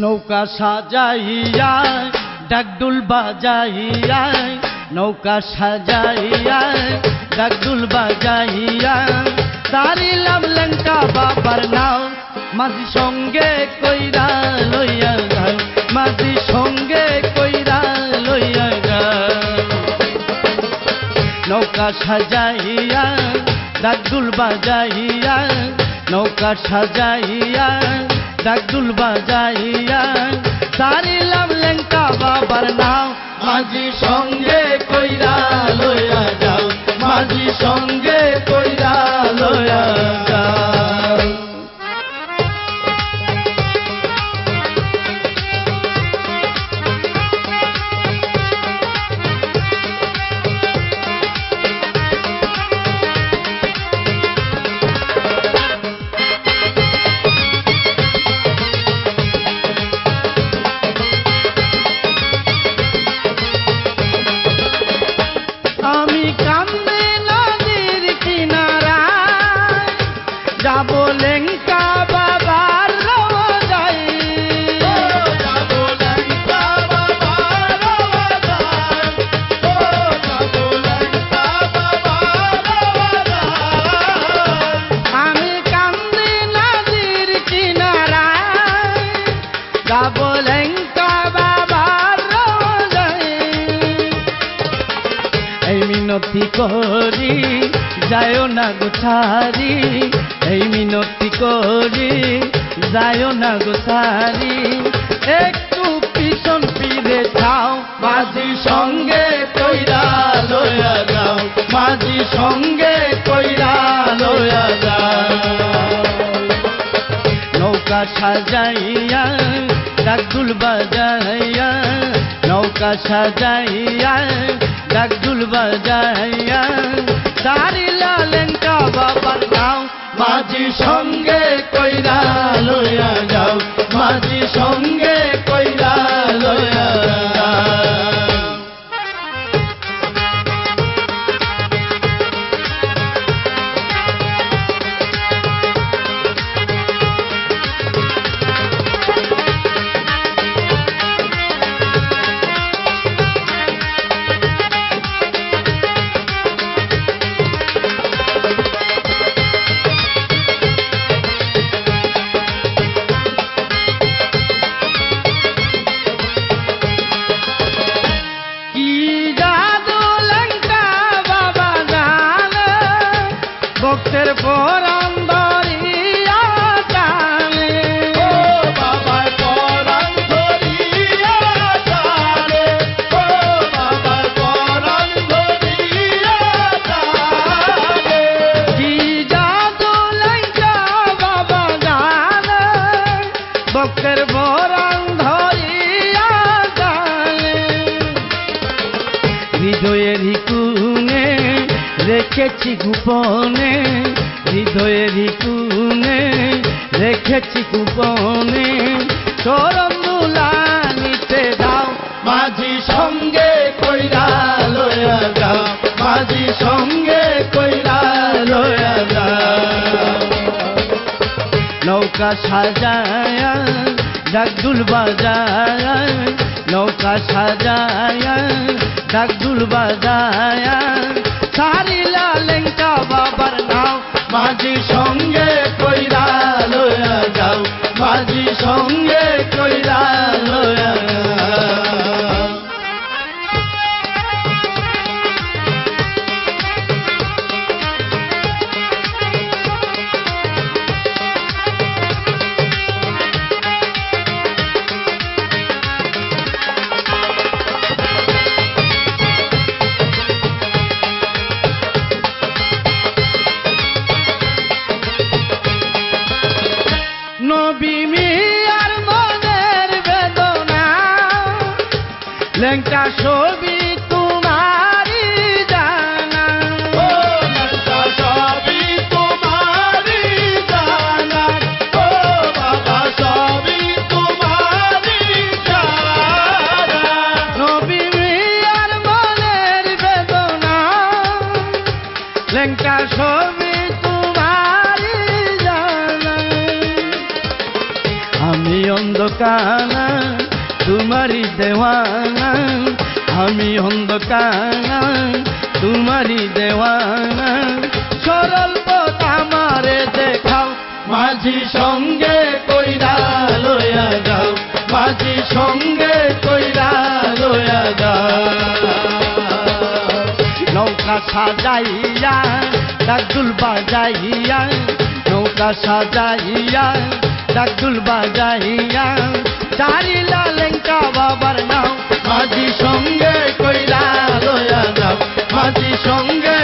নৌকা সাজাইয়া ডাকডুল বাজাইয়া, নৌকা সাজাইয়া ডাকডুল বাজাইয়া, তারিলাম লেঙ্কা বাবার নাও, মাঝি সঙ্গে কইরা লইয়া যাও, মাঝি সঙ্গে কইরা লইয়া যাও। নৌকা সাজাইয়া ডাকডুল বাজাইয়া, নৌকা সাজাইয়া ডাকডুল বাজাইয়া, তারিলাম লেঙ্কা বাবার নাও, মাঝি সঙ্গে কইরা লইয়া যাও, মাঝি সঙ্গে কইরা লইয়া যাও। আমি কান্দে নদীর কিনারায় যাব লেঙ্কা বাবার রওজায়, যাব লেঙ্কা বাবার রওজায়, যাব লেঙ্কা বাবার রওজায়। আমি কান্দে নদীর কিনারায় যাব লেঙ্কা বাবার রওজায়, এই মিনতি করি যায় না গোছারি, এই মিনতি করি যায় না গোছারি, একটু পিছন ফিরে যাও, মাঝি সঙ্গে কইরা লইয়া যাও, মাঝি সঙ্গে কইরা লইয়া যাও। নৌকা সাজাইয়া ডাকডুল বাজাইয়া, নৌকা সাজাইয়া ডাকডুল বাজাইয়া, তারিলা লেঙ্কা বাবার নাও, মাঝি সঙ্গে কইরা লইয়া যাও, মাঝি সঙ্গে কইরা লইয়া যাও। ভক্তের পরাণ ধরিয়া টানে, ও বাবার পরাণ ধরিয়া টানে, ও বাবার পরাণ ধরিয়া টানে। কি জাদু লেঙ্কা বাবা জানে, ভক্তের পরাণ ধরিয়া টানে। হৃদয়ের কোণে রেখেছি গোপনে, হৃদয়ের কোণে রেখেছি গোপনে, চরণ দুলানিতে দাও, মাঝি সঙ্গে কইরা লইয়া যাও, মাঝি সঙ্গে কইরা লইয়া যাও। নৌকা সাজায়া ডাকডুল বাজায়া, নৌকা সাজায়া ডাকডুল বাজায়া, তারিলা লেঙ্কা বাবার নাও, মাঝি সঙ্গে কইরা লইয়া যাও, মাঝি সঙ্গে কইরা লইয়া যাও। নবী মিয়ার লেঙ্কা ছবি তোমারি জানা, ও লেঙ্কা ছবি তোমারি জানা, ও বাবা ছবি তোমারি জানা। নবী মিয়ার মনের বেদনা, লেঙ্কা ছবি তোমারি জানা। আমি অন্ধকানা তোমারি দেওয়ানা, আমি অন্ধকানা তোমারি দেওয়ানা। সরল পথ আমারে দেখাও, মাঝি সঙ্গে কইরা লইয়া যাও, মাঝি সঙ্গে কইরা লইয়া যাও। নৌকা সাজাইয়া ডাকদুল বাজাইয়া, নৌকা সাজাইয়া ডাকদুল বাজাইয়া, চারিলা লেঙ্কা বাবার নাও, মাঝি সঙ্গে কইরা লইয়া যাও, মাঝি সঙ্গে